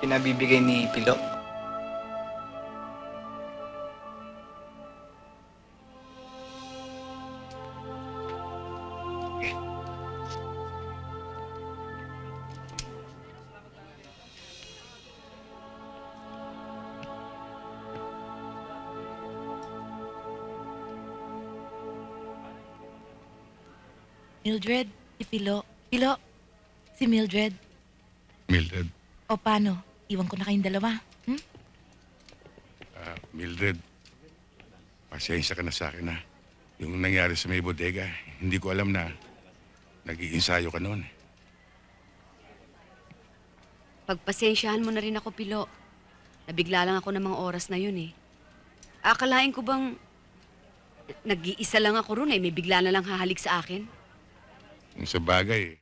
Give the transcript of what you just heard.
pinabibigay ni Pilo. Mildred, si Pilo. Pilo, si Mildred. Mildred, O paano? Iwan ko na kayong dalawa. Mildred, pasensya ka na sa akin, ha. Yung nangyari sa may bodega, hindi ko alam na nag-iinsayo ka noon. Pagpasensyahan mo na rin ako, Pilo. Nabigla lang ako ng mga oras na yun eh. Akalain ko bang nag-iisa lang ako ron eh, may bigla na lang hahalik sa akin? Kung sa bagay,